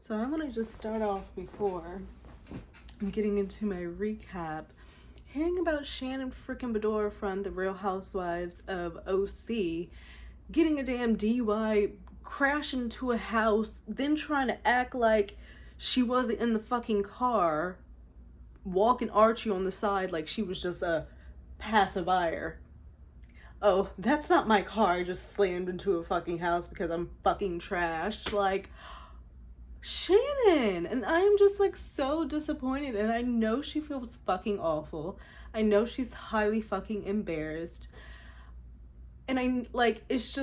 So I want to just start off before I'm getting into my recap, hearing about Shannon freaking Beador from the Real Housewives of OC getting a damn DUI, crashing into a house, then trying to act like she wasn't in the fucking car, walking Archie on the side like she was just a passerby. Oh, that's not my car. I just slammed into a fucking house because I'm fucking trashed. Like, Shannon. And I'm just like so disappointed. And I know she feels fucking awful. I know she's highly fucking embarrassed. And I'm like, she's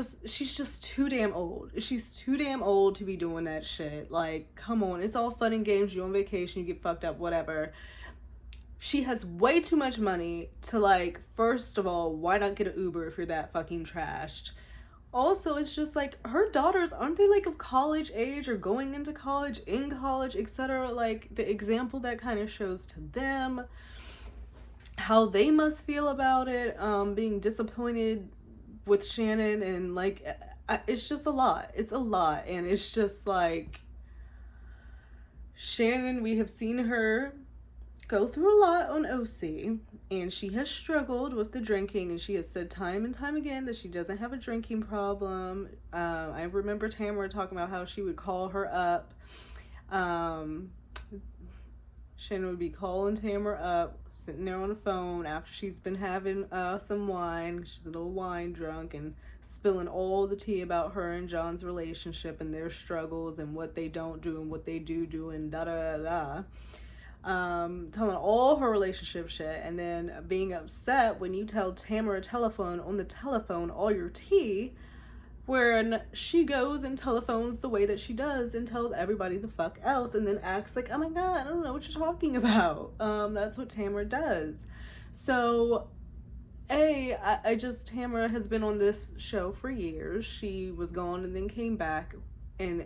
just too damn old. She's too damn old to be doing that shit. Like, come on. It's all fun and games. You're on vacation. You get fucked up, whatever. She has way too much money to, like, first of all, why not get an Uber if you're that fucking trashed? Also, it's just like, her daughters, aren't they like of college age or going into college, in college, etc.? Like, the example that kind of shows to them how they must feel about it, being disappointed with Shannon, and like, it's just a lot. It's a lot. And it's just like, Shannon, we have seen her go through a lot on OC, and she has struggled with the drinking, and she has said time and time again that she doesn't have a drinking problem. I remember Tamara talking about how she would call her up. Shannon would be calling Tamara up, sitting there on the phone after she's been having some wine. She's a little wine drunk, and spilling all the tea about her and John's relationship and their struggles and what they don't do and what they do and da-da-da-da. Telling all her relationship shit, and then being upset when you tell Tamara on the telephone all your tea, when she goes and telephones the way that she does and tells everybody the fuck else, and then acts like, oh my god, I don't know what you're talking about. That's what Tamara does. So Tamara has been on this show for years. She was gone and then came back, and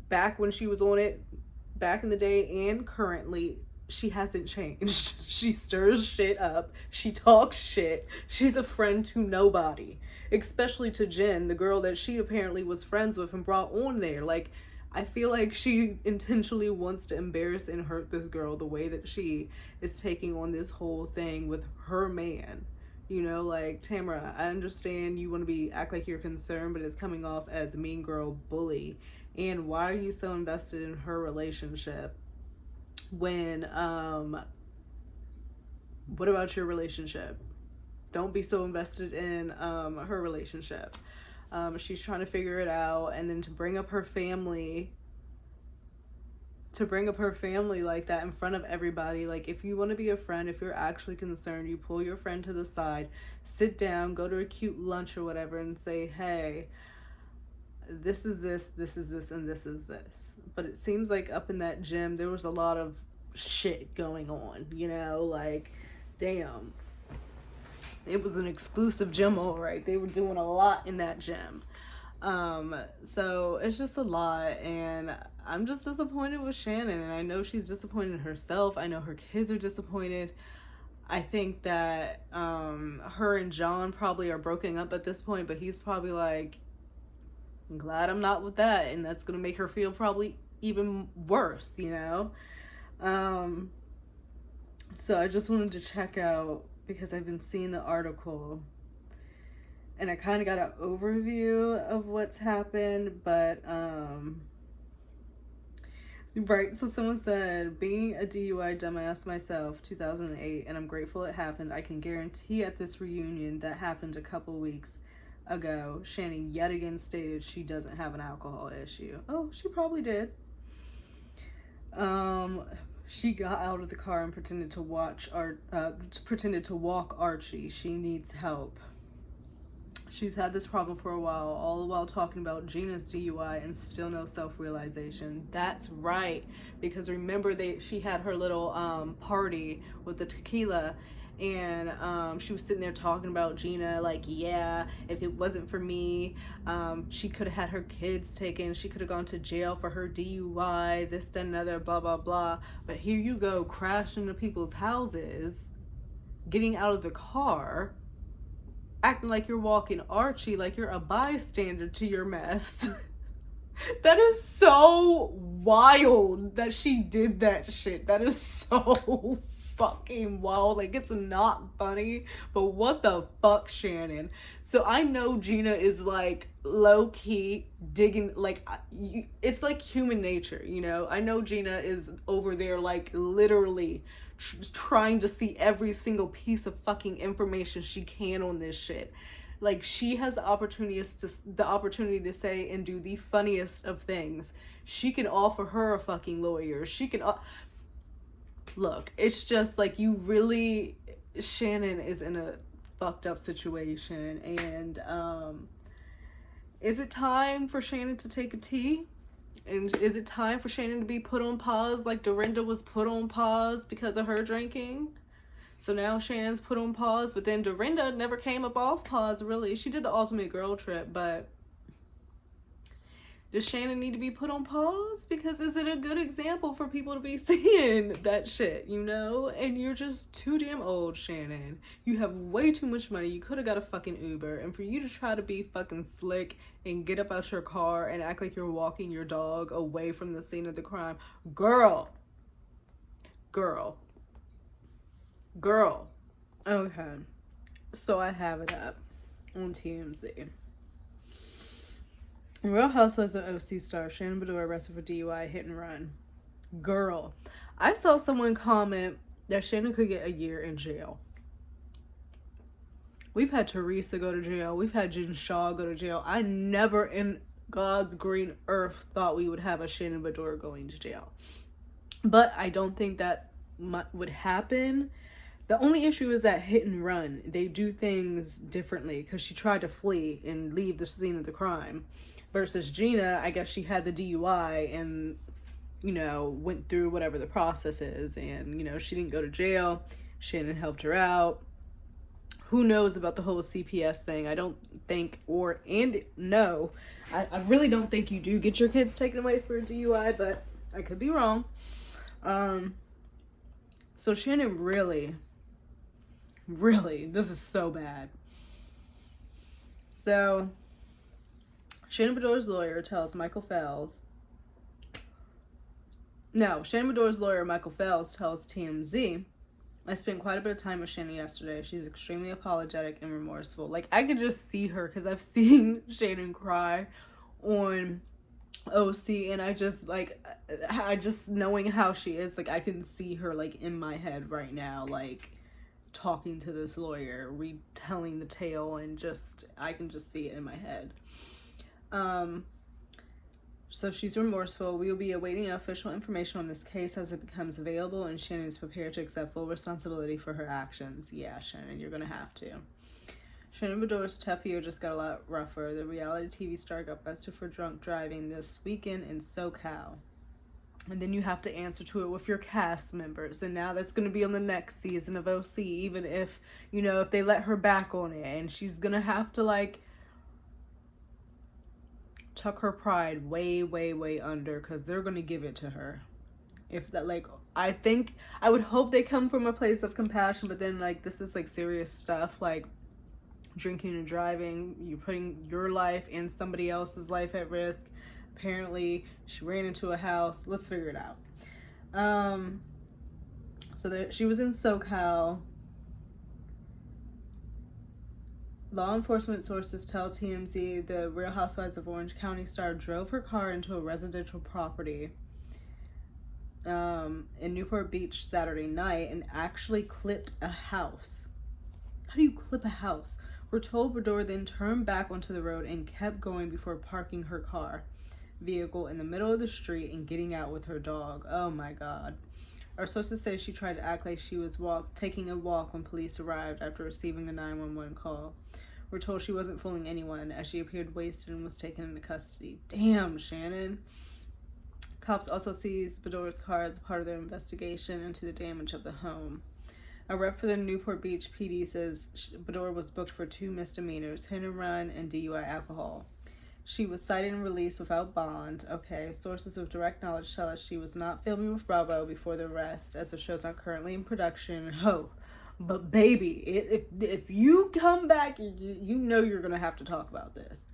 back when she was on it back in the day and currently, she hasn't changed. She stirs shit up. She talks shit. She's a friend to nobody, especially to Jen, the girl that she apparently was friends with and brought on there. Like, I feel like she intentionally wants to embarrass and hurt this girl the way that she is taking on this whole thing with her man. You know, like, Tamara, I understand you want to act like you're concerned, but it's coming off as a mean girl bully. And why are you so invested in her relationship when, what about your relationship? Don't be so invested in her relationship. She's trying to figure it out, and then to bring up her family like that in front of everybody. Like, if you want to be a friend, if you're actually concerned, you pull your friend to the side, sit down, go to a cute lunch or whatever, and say, hey, this is this, and this is this. But it seems like up in that gym, there was a lot of shit going on, you know, like, damn. It was an exclusive gym, all right. They were doing a lot in that gym. So it's just a lot, and I'm just disappointed with Shannon, and I know she's disappointed in herself. I know her kids are disappointed. I think that her and John probably are broken up at this point, but he's probably like, I'm glad I'm not with that, and that's gonna make her feel probably even worse, you know. So I just wanted to check out, because I've been seeing the article and I kind of got an overview of what's happened, but right, so someone said, being a DUI dumbass myself, 2008, and I'm grateful it happened. I can guarantee at this reunion that happened a couple weeks ago, Shannon yet again stated she doesn't have an alcohol issue. Oh, she probably did. She got out of the car and pretended to walk Archie. She needs help. She's had this problem for a while, all the while talking about Gina's DUI and still no self-realization. That's right, because remember she had her little party with the tequila, and she was sitting there talking about Gina, like, yeah, if it wasn't for me, she could have had her kids taken, she could have gone to jail for her DUI, this, that, and another, blah, blah, blah. But here you go, crashing into people's houses, getting out of the car, acting like you're walking Archie, like you're a bystander to your mess. That is so wild that she did that shit. That is so fucking wild. Like, it's not funny, but what the fuck, Shannon? So I know Gina is like low-key digging, like, it's like human nature, you know? I know Gina is over there like literally trying to see every single piece of fucking information she can on this shit. Like, she has the opportunity to say and do the funniest of things. She can offer her a fucking lawyer. She can look, it's just like, you really, Shannon is in a fucked up situation. And is it time for Shannon to take a tea? And is it time for Shannon to be put on pause like Dorinda was put on pause because of her drinking? So now Shannon's put on pause, but then Dorinda never came up off pause, really. She did the ultimate girl trip, but does Shannon need to be put on pause? Because is it a good example for people to be seeing that shit, you know? And you're just too damn old, Shannon. You have way too much money. You could have got a fucking Uber. And for you to try to be fucking slick and get up out your car and act like you're walking your dog away from the scene of the crime. Girl. Okay. So I have it up on TMZ. Real Housewives of OC star Shannon Beador arrested for DUI hit and run. Girl, I saw someone comment that Shannon could get a year in jail. We've had Teresa go to jail. We've had Jen Shaw go to jail. I never in God's green earth thought we would have a Shannon Beador going to jail. But I don't think that would happen. The only issue is that hit and run. They do things differently because she tried to flee and leave the scene of the crime. Versus Gina, I guess she had the DUI and, you know, went through whatever the process is. And, you know, she didn't go to jail. Shannon helped her out. Who knows about the whole CPS thing? I don't think, no. I really don't think you do get your kids taken away for a DUI, but I could be wrong. So Shannon really, this is so bad. So Shannon Beador's lawyer tells Michael Fels. No, Shannon Beador's lawyer, Michael Fels, tells TMZ, I spent quite a bit of time with Shannon yesterday. She's extremely apologetic and remorseful. Like, I could just see her because I've seen Shannon cry on OC, and I just knowing how she is, like, I can see her, like, in my head right now, like, talking to this lawyer, retelling the tale, and I can just see it in my head. So she's remorseful. We will be awaiting official information on this case as it becomes available, and Shannon is prepared to accept full responsibility for her actions. Yeah, Shannon, you're gonna have to. Shannon Beador's tough year just got a lot rougher. The reality TV star got busted for drunk driving this weekend in SoCal. And then you have to answer to it with your cast members. And now that's going to be on the next season of OC, even if, you know, if they let her back on it. And she's going to have to, like, tuck her pride way, way, way under, because they're going to give it to her. If that, like, I would hope they come from a place of compassion, but then, like, this is, like, serious stuff, like drinking and driving. You're putting your life and somebody else's life at risk. Apparently, she ran into a house. Let's figure it out. She was in SoCal. Law enforcement sources tell TMZ the Real Housewives of Orange County star drove her car into a residential property in Newport Beach Saturday night and actually clipped a house. How do you clip a house? We're told Beador then turned back onto the road and kept going before parking her vehicle in the middle of the street and getting out with her dog. Oh my God. Our sources say she tried to act like she was taking a walk when police arrived after receiving a 911 call. We're told she wasn't fooling anyone as she appeared wasted and was taken into custody. Damn, Shannon. Cops also seized Beador's car as a part of their investigation into the damage of the home. A rep for the Newport Beach PD says Beador was booked for 2 misdemeanors, hit and run, and DUI alcohol. She was cited and released without bond. Okay, sources with direct knowledge tell us she was not filming with Bravo before the arrest, as the show's not currently in production. Oh, but baby, if you come back, you know you're going to have to talk about this.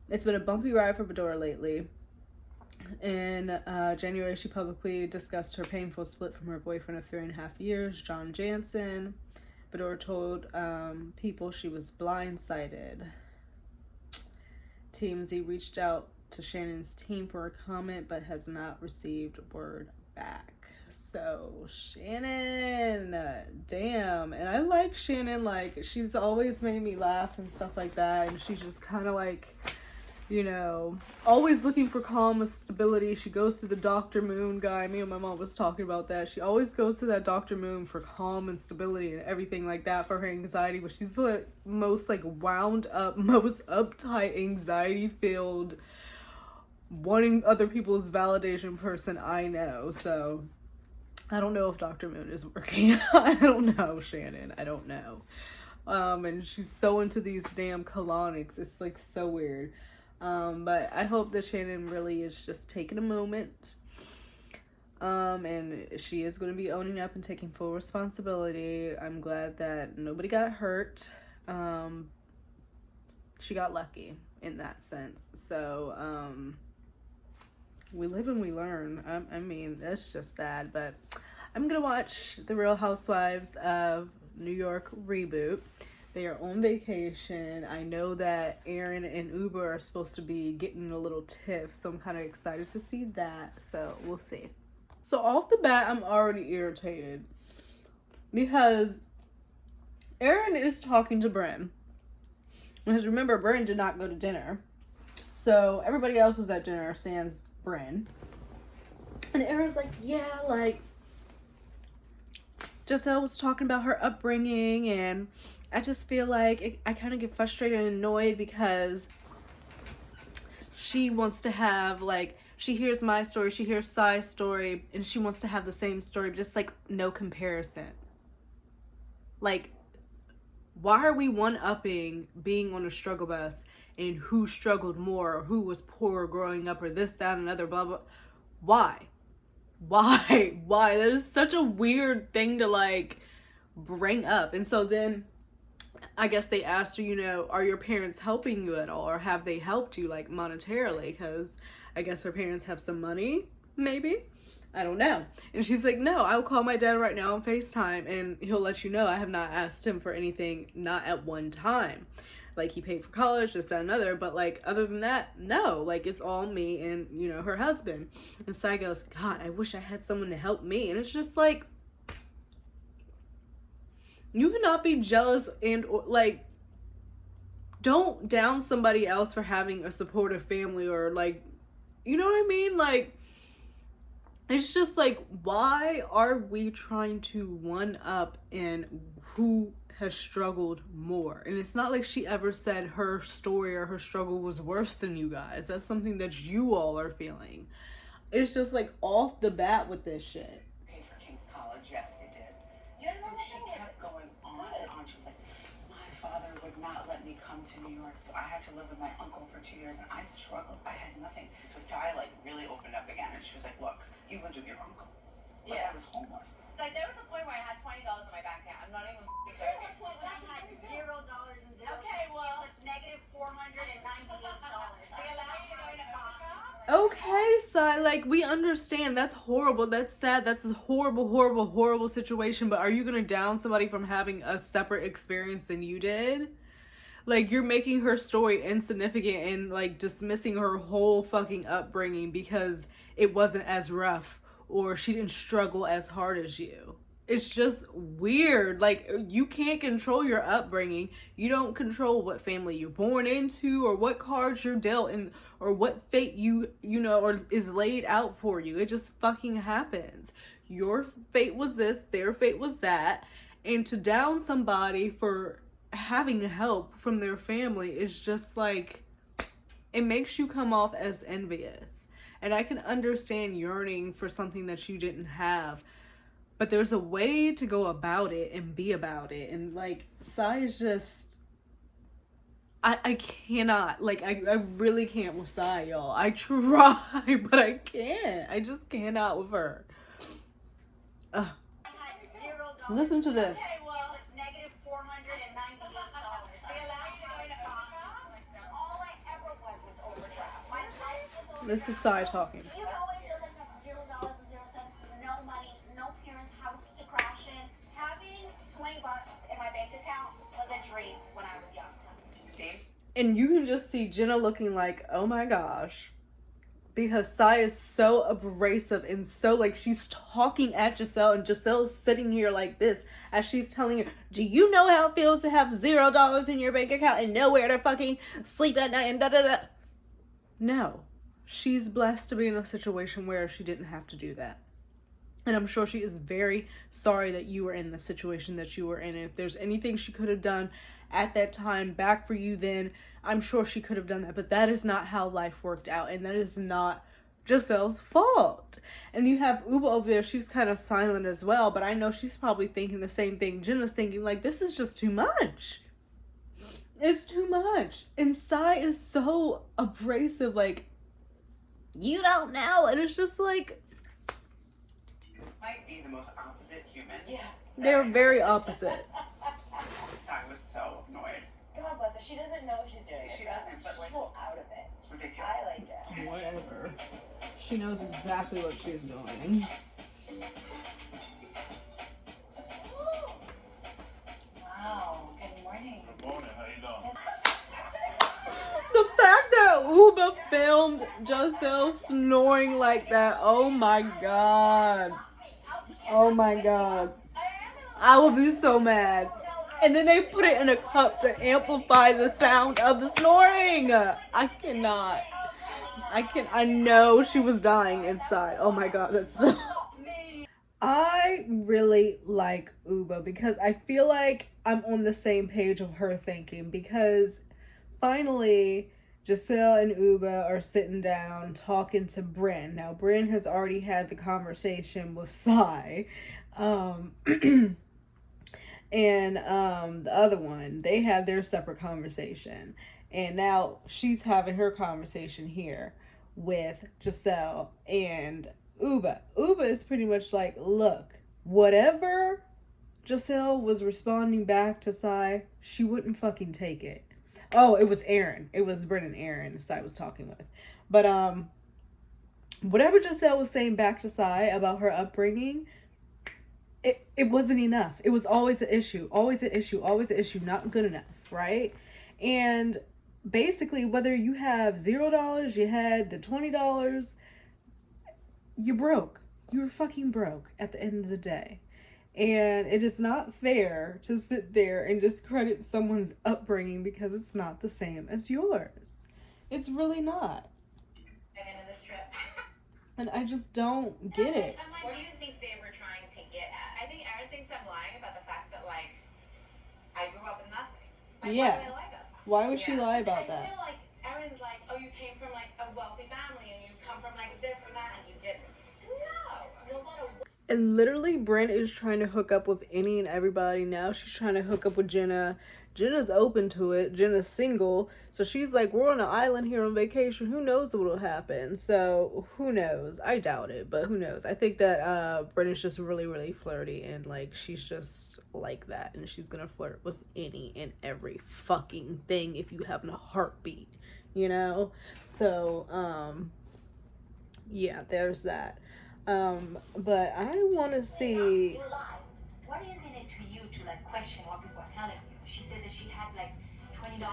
It's been a bumpy ride for Beador lately. In January, she publicly discussed her painful split from her boyfriend of 3.5 years, John Jansen. Beador told people she was blindsided. TMZ reached out to Shannon's team for a comment, but has not received word back. So Shannon, damn. And I like Shannon, like she's always made me laugh and stuff like that, and she's just kind of like, you know, always looking for calm and stability. She goes to the Dr. Moon guy. Me and my mom was talking about that. She always goes to that Dr. Moon for calm and stability and everything like that for her anxiety, but she's the most like wound up, most uptight, anxiety filled, wanting other people's validation person I know. So I don't know if Dr. Moon is working. I don't know, Shannon. I don't know. And she's so into these damn colonics. It's like so weird. But I hope that Shannon really is just taking a moment. And she is going to be owning up and taking full responsibility. I'm glad that nobody got hurt. She got lucky in that sense. So, we live and we learn. I mean, that's just sad, but I'm gonna watch The Real Housewives of New York Reboot. They are on vacation. I know that Aaron and Uber are supposed to be getting a little tiff, so I'm kind of excited to see that. So we'll see. So off the bat, I'm already irritated because Aaron is talking to Bryn. Because remember, Bryn did not go to dinner, so everybody else was at dinner sans Bryn. And Aaron's like, yeah, like Giselle was talking about her upbringing, and I just feel like I kind of get frustrated and annoyed because she wants to have, like, she hears my story, she hears Sai's story, and she wants to have the same story, but it's like no comparison. Like, why are we one-upping being on a struggle bus and who struggled more or who was poor growing up or this, that, and another, blah, blah. Why? That is such a weird thing to, like, bring up. And so then I guess they asked her, you know, are your parents helping you at all? Or have they helped you, like, monetarily? Because I guess her parents have some money, maybe? I don't know. And she's like, no, I'll call my dad right now on FaceTime and he'll let you know. I have not asked him for anything, not at one time. Like, he paid for college, this, that, another. But, like, other than that, no. Like, it's all me and, you know, her husband. And Sai goes, God, I wish I had someone to help me. And it's just like, you cannot be jealous and, like, don't down somebody else for having a supportive family or, like, you know what I mean? Like, it's just like, why are we trying to one up in who has struggled more? And it's not like she ever said her story or her struggle was worse than you guys. That's something that you all are feeling. It's just like off the bat with this shit. Paid for King's College, yes, they did. Yeah, so she kept going on and on. She was like, my father would not let me come to New York, so I had to live with my uncle for 2 years, and I struggled. I had nothing. So Sai, like, really opened up again, and she was like, look, you lived with your uncle. Like, I was homeless. It's like, there was a point where I had $20 in my bank account. I'm not even serious. There was a point when I had $0 and zero. Okay, well, it's negative $498. they allow you to go into overdraft? Okay, Sai, like, we understand. That's horrible. That's sad. That's a horrible, horrible, horrible situation. But are you going to down somebody from having a separate experience than you did? Like, you're making her story insignificant and, like, dismissing her whole fucking upbringing because it wasn't as rough or she didn't struggle as hard as you. It's just weird. Like, you can't control your upbringing. You don't control what family you're born into or what cards you're dealt in or what fate you know, or is laid out for you. It just fucking happens. Your fate was this, their fate was that. And to down somebody for having help from their family is just like, it makes you come off as envious. And I can understand yearning for something that you didn't have, but there's a way to go about it and be about it. And like, Sai is just, I cannot, like, I really can't with Sai, y'all. I try, but I can't. I just cannot with her. Listen to this. Okay, well, it's negative $498. they allow you to go into overdraft? All I ever was overdraft. My life was This is Sai talking. Do you know what it feels like to have $0.00, no money, no parents' house to crash in? Having $20 in my bank account was a dream when I was young. And you can just see Jenna looking like, oh my gosh. Because Sai is so abrasive and so like she's talking at Giselle, and Giselle's sitting here like this as she's telling her, do you know how it feels to have $0 in your bank account and nowhere to fucking sleep at night and da da da? No. She's blessed to be in a situation where she didn't have to do that. And I'm sure she is very sorry that you were in the situation that you were in. And if there's anything she could have done at that time back for you then, I'm sure she could have done that. But that is not how life worked out. And that is not Giselle's fault. And you have Uba over there. She's kind of silent as well. But I know she's probably thinking the same thing Jenna's thinking. Like, this is just too much. It's too much. And Sai is so abrasive. Like, you don't know. And it's just like, Might be the most opposite humans. Yeah. they're very opposite. I was so annoyed. God bless her. She doesn't know what she's doing. She doesn't, but She's like, so out of it. it's ridiculous. I like it. Whatever. She knows exactly what she's doing. Wow. Good morning. Good morning, how you doing? The fact that Uba filmed Giselle snoring like that, oh my god. Oh my god. I would be so mad. And then they put it in a cup to amplify the sound of the snoring. I cannot. I know she was dying inside. Oh my god, that's so... I really like Uba because I feel like I'm on the same page of her thinking, because finally Giselle and Uba are sitting down talking to Bryn. Now Bryn has already had the conversation with Sai. And the other one, they had their separate conversation. And now she's having her conversation here with Giselle and Uba. Uba is pretty much like, look, whatever Giselle was responding back to Sai, she wouldn't fucking take it. Oh, it was Aaron. It was Bryn and Aaron Sai was talking with. But whatever Giselle was saying back to Sai about her upbringing, it wasn't enough. It was always an issue. Always an issue. Always an issue. Not good enough, right? And basically, whether you have $0, you had the $20, you're broke. You're fucking broke at the end of the day. And it is not fair to sit there and discredit someone's upbringing because it's not the same as yours. It's really not. At the end of this trip. And I just don't get it. What do you think they were trying to get at? I think Erin thinks I'm lying about the fact that, like, I grew up in nothing. Like, Yeah. why would I lie about that? Why would she lie about I that? feel like Erin's like, oh, you came from, like, a wealthy family and you come from, like, this and that, and you didn't. No. No matter what. And literally, Brent is trying to hook up with any and everybody now. She's trying to hook up with Jenna. Jenna's open to it. Jenna's single. So she's like, we're on an island here on vacation. Who knows what will happen? So who knows? I doubt it, but who knows? I think that Brent is just really, really flirty. And like, she's just like that. And she's going to flirt with any and every fucking thing if you have a heartbeat, you know? So, yeah, there's that. But I want to see... You lie. What is in it to you to like question what people are telling you? She said that she had like $20.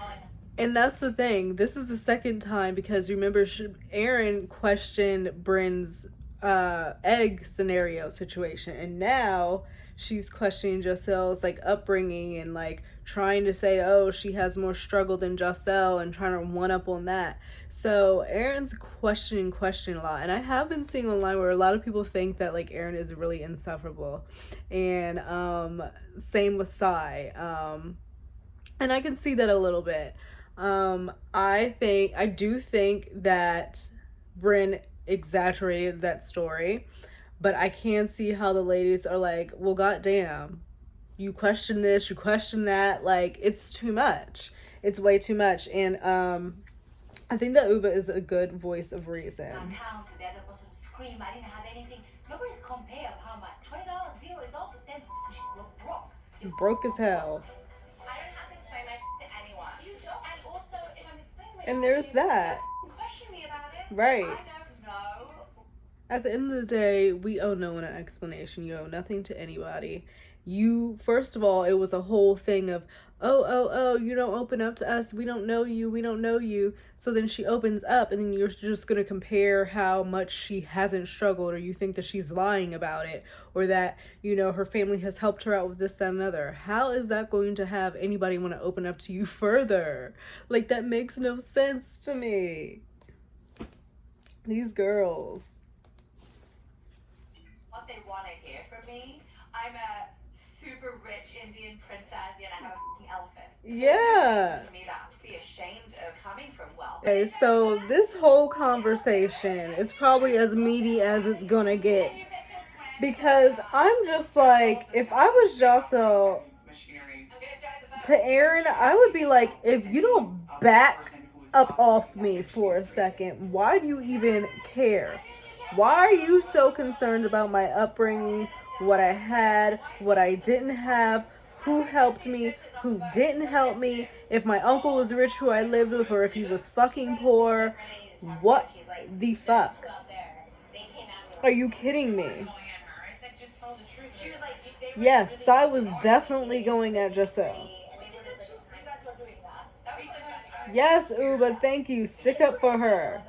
And that's the thing. This is the second time, because remember, Aaron questioned Bryn's egg scenario situation, and now she's questioning Giselle's like upbringing and like trying to say, oh, she has more struggle than Giselle, and trying to one up on that. So Aaron's questioning a lot, and I have been seeing online where a lot of people think that like Aaron is really insufferable, and same with Sai, and I can see that a little bit. I do think that Bryn exaggerated that story, but I can see how the ladies are like, well, goddamn, you question this, you question that, like, it's too much. It's way too much. And I think that Uba is a good voice of reason. Account, the other person scream, I didn't have anything. Nobody's compared how much. $20, zero, it's all the same. We're broke. You're broke as hell. I don't have to explain my shit to anyone. You don't. And also, if I'm explaining my And shit there's to you, that. don't question me about it. Right. I don't know. At the end of the day, we owe no one an explanation. You owe nothing to anybody. You, first of all, it was a whole thing of, oh, you don't open up to us. We don't know you. So then she opens up, and then you're just going to compare how much she hasn't struggled, or you think that she's lying about it, or that, her family has helped her out with this, that, and another. How is that going to have anybody want to open up to you further? Like, that makes no sense to me. These girls. What they want to hear from me, I'm a super rich Indian princess and I have a fucking elephant. Yeah. To me, that be ashamed of coming from wealth. Okay, so this whole conversation is probably as meaty as it's gonna get. Because I'm just like, if I was Jocelyn to Aaron, I would be like, if you don't back up off me for a second, why do you even care? Why are you so concerned about my upbringing, what I had, what I didn't have, who helped me, who didn't help me, if my uncle was rich who I lived with, or if he was fucking poor? What the fuck? Are you kidding me? Yes, I was definitely going at Giselle. Yes, Uba, thank you. Stick up for her.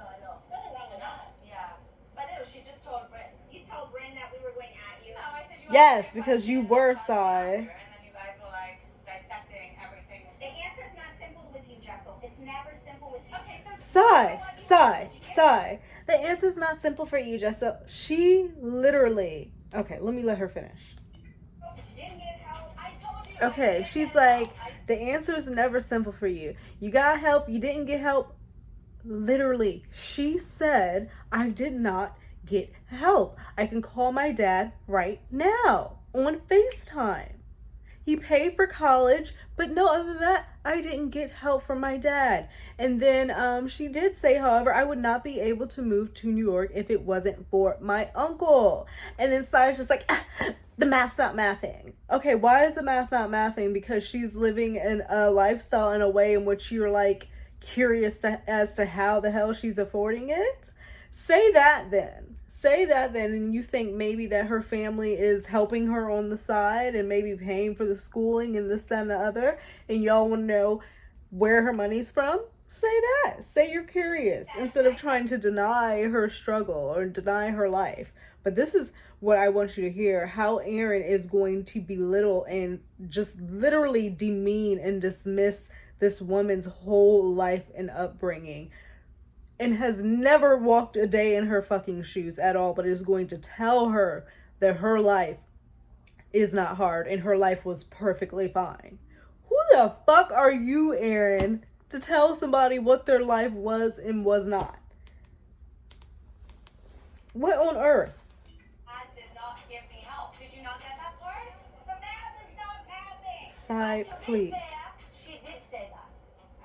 Yes, because you were, Sai. And then you guys were like dissecting everything. The answer is not simple with you, Jessel. It's never simple with you. Okay, so Sai. The answer's not simple for you, Jessa. She literally... Okay, let me let her finish. Okay, she's like, the answer's never simple for you. You got help, you didn't get help. Literally, she said, I did not get help. I can call my dad right now on FaceTime. He paid for college, but no, other than that, I didn't get help from my dad. And then she did say, however, I would not be able to move to New York if it wasn't for my uncle. And then Sai's just like, the math's not mathing. Okay, why is the math not mathing? Because she's living in a lifestyle in a way in which you're like curious as to how the hell she's affording it? Say that then, and you think maybe that her family is helping her on the side and maybe paying for the schooling and this, that, and the other, and y'all want to know where her money's from? Say that. Say you're curious instead of trying to deny her struggle or deny her life. But this is what I want you to hear, how Aaron is going to belittle and just literally demean and dismiss this woman's whole life and upbringing, and has never walked a day in her fucking shoes at all, but is going to tell her that her life is not hard and her life was perfectly fine. Who the fuck are you, Aaron, to tell somebody what their life was and was not? What on earth? Dad did not give me help. Did you not get that part? The math is not mathing. Sai, please. She did say that.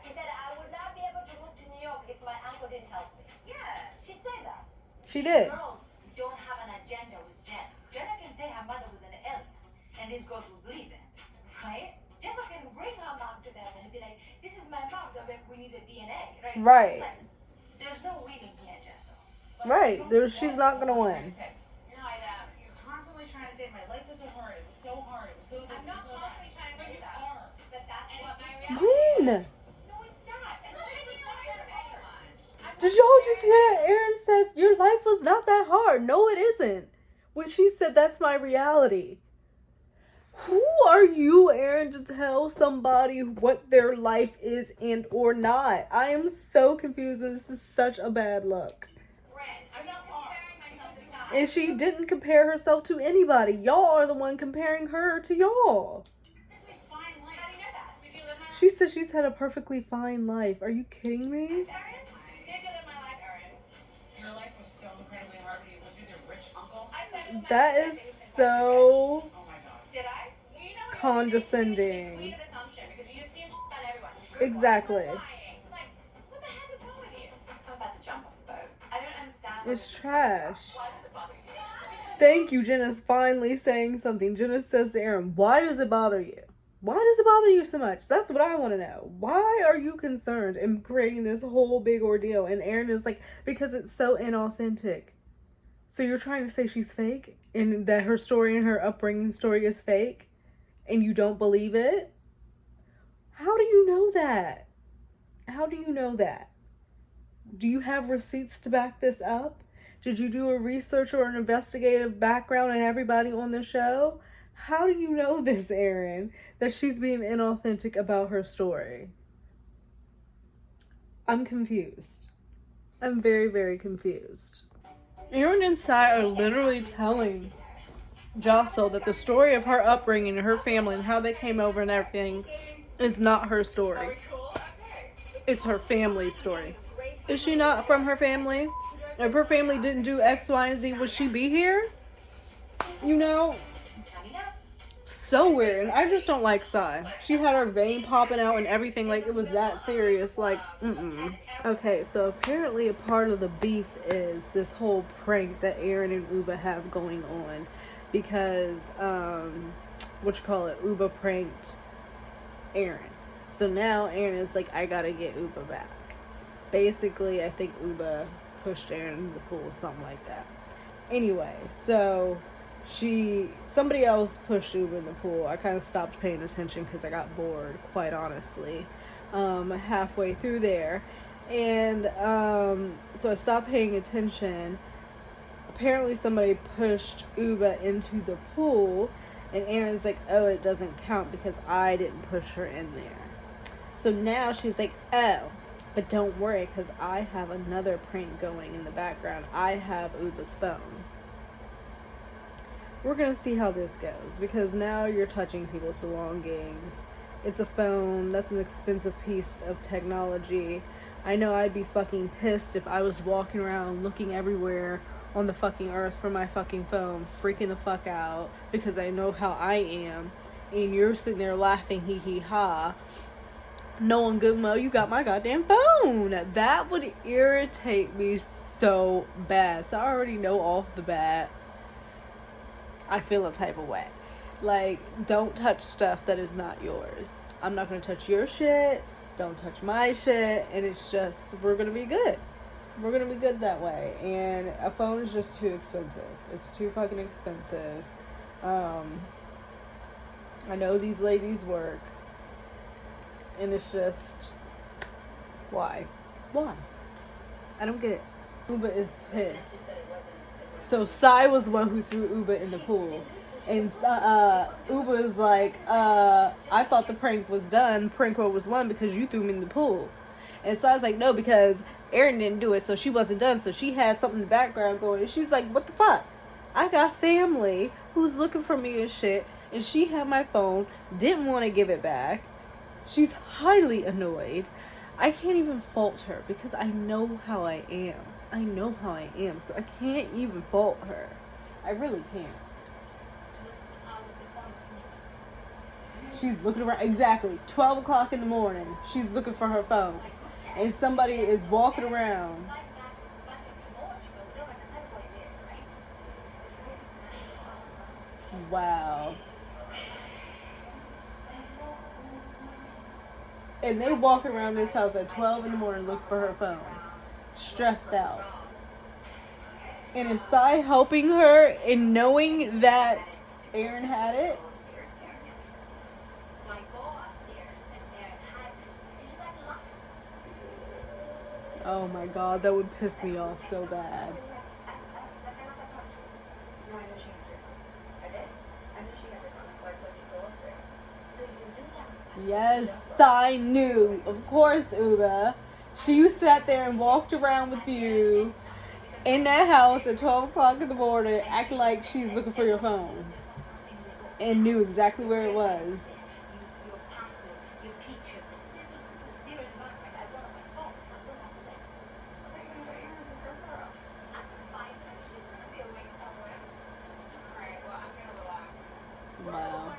She said, I would not be able to move to New York if my uncle didn't help me. Yeah. She said that. She did. Girls don't have an agenda with Jenna. Jenna can say her mother was an alien, and these girls will believe it, right? Jessica can bring her mom to them and be like, this is my mom, we need a DNA, right? Right. Like, there's no winning here, Jessica. Right. She's not gonna win. No, I know. You're constantly trying to say my life is so hard. It's so hard. It was so I'm not so constantly trying to But do you that. are. But that's what my reality When? is. No, it's not. It's not making it hard for anyone. Did y'all just hear that? Aaron says your life was not that hard. No, it isn't. When she said that's my reality. Who are you, Aaron, to tell somebody what their life is and or not? I am so confused, and this is such a bad look. I'm not comparing myself to God. And she didn't compare herself to anybody. Y'all are the one comparing her to y'all. How do you know that? Did you live my life? She said she's had a perfectly fine life. Are you kidding me? Erin? Did you live my life, Erin? Your life was so incredibly hard when you lived with your rich uncle. I said it was That my is business. so Oh my god. Did I? You know, condescending. Queen of assumption because you assume about everyone. Exactly. Lying. It's like, what the heck is wrong with you? I'm about to jump off the boat. I don't understand. It's trash. Why does it bother you? Thank you, Jenna's finally saying something. Jenna says to Aaron, why does it bother you? Why does it bother you so much? That's what I want to know. Why are you concerned in creating this whole big ordeal? And Erin is like, because it's so inauthentic. So you're trying to say she's fake? And that her story and her upbringing story is fake? And you don't believe it? How do you know that? How do you know that? Do you have receipts to back this up? Did you do a research or an investigative background on everybody on the show? How do you know this, Erin, that she's being inauthentic about her story? I'm confused. I'm very, very confused. Erin and Sai are literally telling Jocelyn that the story of her upbringing and her family and how they came over and everything is not her story. It's her family's story. Is she not from her family? If her family didn't do X, Y, and Z, would she be here? You know? So weird. And I just don't like Sai. She had her vein popping out and everything like it was that serious. Like, Okay, so apparently a part of the beef is this whole prank that Erin and Uba have going on. Because, Uba pranked Erin. So now Erin is like, I gotta get Uba back. Basically, I think Uba pushed Erin in the pool, something like that. Anyway, so somebody else pushed Uba in the pool. I kind of stopped paying attention because I got bored, quite honestly, halfway through there. And so I stopped paying attention. Apparently somebody pushed Uba into the pool, and Erin's like, oh, it doesn't count because I didn't push her in there. So now she's like, oh, but don't worry because I have another prank going in the background. I have Uba's phone. We're going to see how this goes because now you're touching people's belongings. It's a phone. That's an expensive piece of technology. I know I'd be fucking pissed if I was walking around looking everywhere on the fucking earth for my fucking phone, freaking the fuck out because I know how I am, and you're sitting there laughing hee hee ha, knowing good well you got my goddamn phone. That would irritate me so bad. So I already know off the bat I feel a type of way. Like, don't touch stuff that is not yours. I'm not gonna touch your shit, don't touch my shit, and it's just, we're gonna be good. We're gonna be good that way. And a phone is just too expensive. It's too fucking expensive. I know these ladies work, and it's just, why? I don't get it. Uba is pissed. So Sai was the one who threw Uba in the pool, and Uba is like, I thought the prank was done. Prank was won because you threw me in the pool. And Sai's like, no, because Erin didn't do it, so she wasn't done. So she had something in the background going. And she's like, what the fuck? I got family who's looking for me and shit, and she had my phone, didn't want to give it back. She's highly annoyed. I can't even fault her because I know how I am. So I can't even fault her. I really can't. She's looking around. Exactly. 12 o'clock in the morning. She's looking for her phone. And somebody is walking around. Wow. And they walk around this house at 12 in the morning look for her phone. Stressed out. And is Sai helping her in knowing that Erin had it? Oh my god, that would piss me off so bad. Yes, I knew. Of course, Uba. She sat there and walked around with you in that house at 12 o'clock in the morning, acting like she's looking for your phone. And knew exactly where it was. Wow.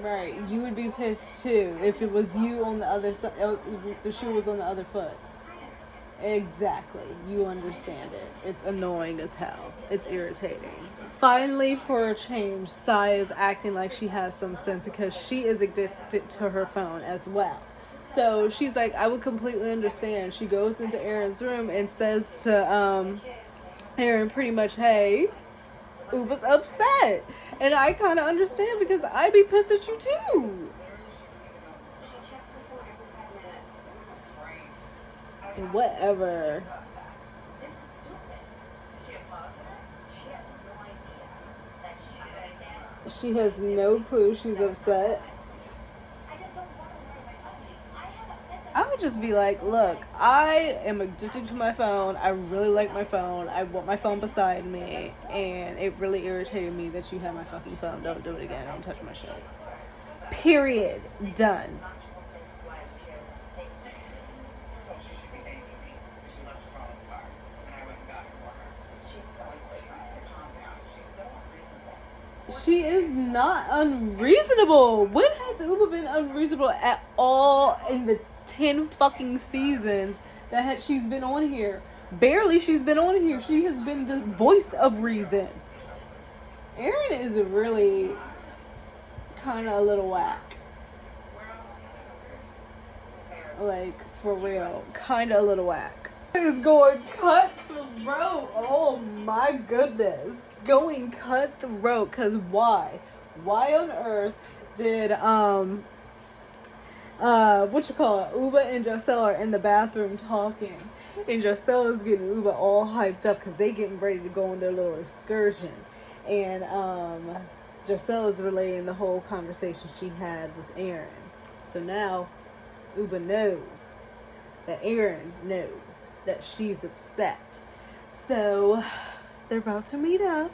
Right, you would be pissed too if it was you on the other side, if the shoe was on the other foot. Exactly. You understand it. It's annoying as hell. It's irritating. Finally, for a change, Sai is acting like she has some sense because she is addicted to her phone as well. So she's like, I would completely understand. She goes into Aaron's room and says to Aaron pretty much, hey, Uba's upset. And I kind of understand because I'd be pissed at you too. Whatever. She has no clue she's upset. I would just be like, look, I am addicted to my phone. I really like my phone. I want my phone beside me. And it really irritated me that you have my fucking phone. Don't do it again. Don't touch my shit. Period. Done. She is not unreasonable. When has Uba been unreasonable at all in the 10 fucking seasons that she's been on here? Barely she's been on here. She has been the voice of reason. Aaron is really kind of a little whack. Like, for real. Kind of a little whack. Is going cutthroat. Oh my goodness. Going cutthroat. Because why? Why on earth did Uba and Giselle are in the bathroom talking, and Giselle is getting Uba all hyped up because they getting ready to go on their little excursion, and Giselle is relaying the whole conversation she had with Aaron. So now Uba knows that Aaron knows that she's upset. So they're about to meet up,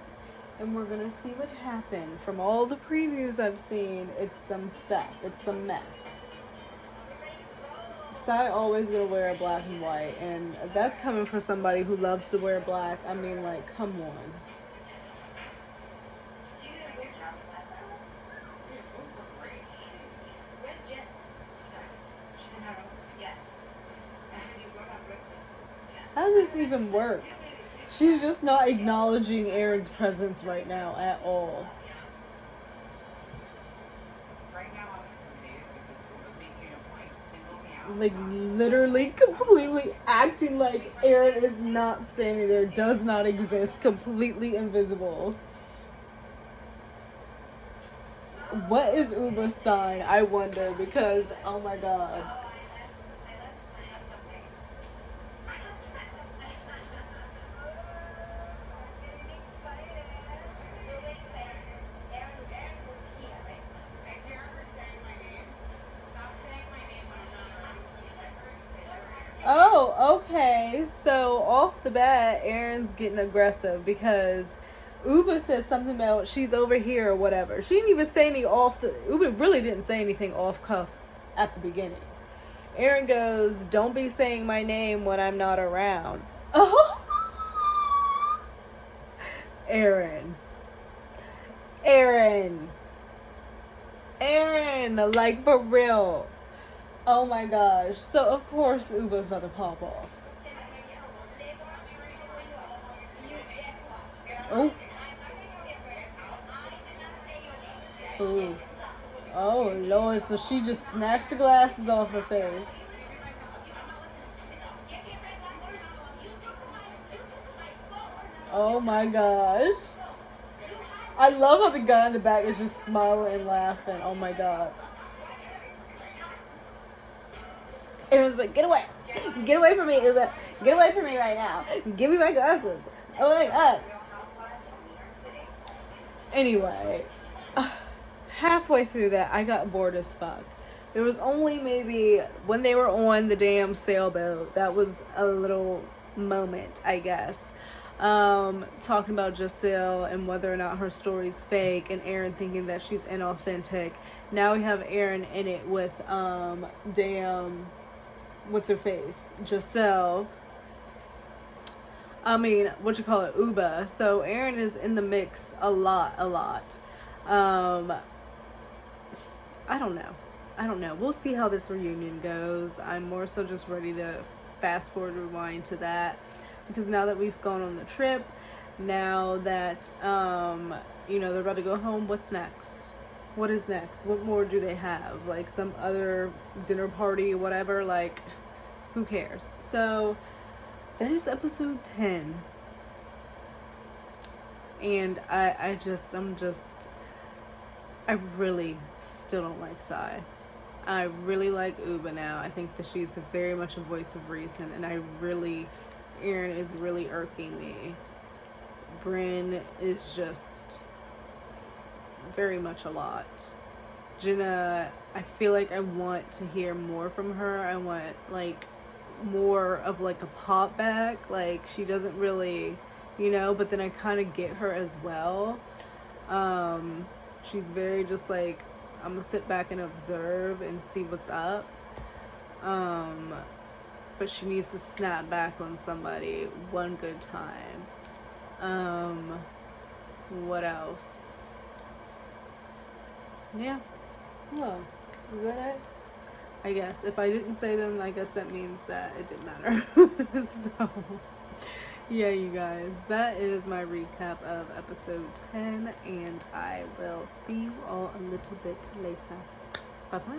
and we're gonna see what happened. From all the previews I've seen, it's some stuff. It's some mess. Sai always gonna wear a black and white, and that's coming from somebody who loves to wear black. I mean, like, come on. How does this even work? She's just not acknowledging Aaron's presence right now at all. Like, literally, completely acting like Aaron is not standing there, does not exist, completely invisible. What is Uba's sign? I wonder, because, oh my god. Oh, okay. So off the bat, Aaron's getting aggressive because Uba says something about she's over here or whatever. She didn't even say any Uba really didn't say anything off cuff at the beginning. Aaron goes, don't be saying my name when I'm not around. Oh, Aaron, like, for real. Oh my gosh. So of course Uba's about to pop off. Oh. Ooh. Oh Lord, so she just snatched the glasses off her face. Oh my gosh. I love how the guy in the back is just smiling and laughing. Oh my god. Aaron's like, get away. Get away from me, Uba. Get away from me right now. Give me my glasses. Oh my god. Anyway, halfway through that, I got bored as fuck. There was only maybe when they were on the damn sailboat, that was a little moment, I guess. Talking about Giselle and whether or not her story's fake, and Aaron thinking that she's inauthentic. Now we have Aaron in it with what's her face? Giselle. Uba. So Aaron is in the mix a lot. I don't know. We'll see how this reunion goes. I'm more so just ready to fast forward, rewind to that, because now that we've gone on the trip, now that you know, they're about to go home, what's next? What is next? What more do they have? Like some other dinner party, whatever, like who cares? So that is episode 10. And I really still don't like Sai. I really like Uba now. I think that she's very much a voice of reason, and Aaron is really irking me. Bryn is just very much a lot. Jenna, I feel like I want to hear more from her. I want like more of like a pop back. Like she doesn't really, you know, but then I kind of get her as well. She's very just like, I'm gonna sit back and observe and see what's up. But she needs to snap back on somebody one good time. What else? Yeah. Who else? Is that it? I guess. If I didn't say them, I guess that means that it didn't matter. So, yeah, you guys. That is my recap of episode 10. And I will see you all a little bit later. Bye-bye.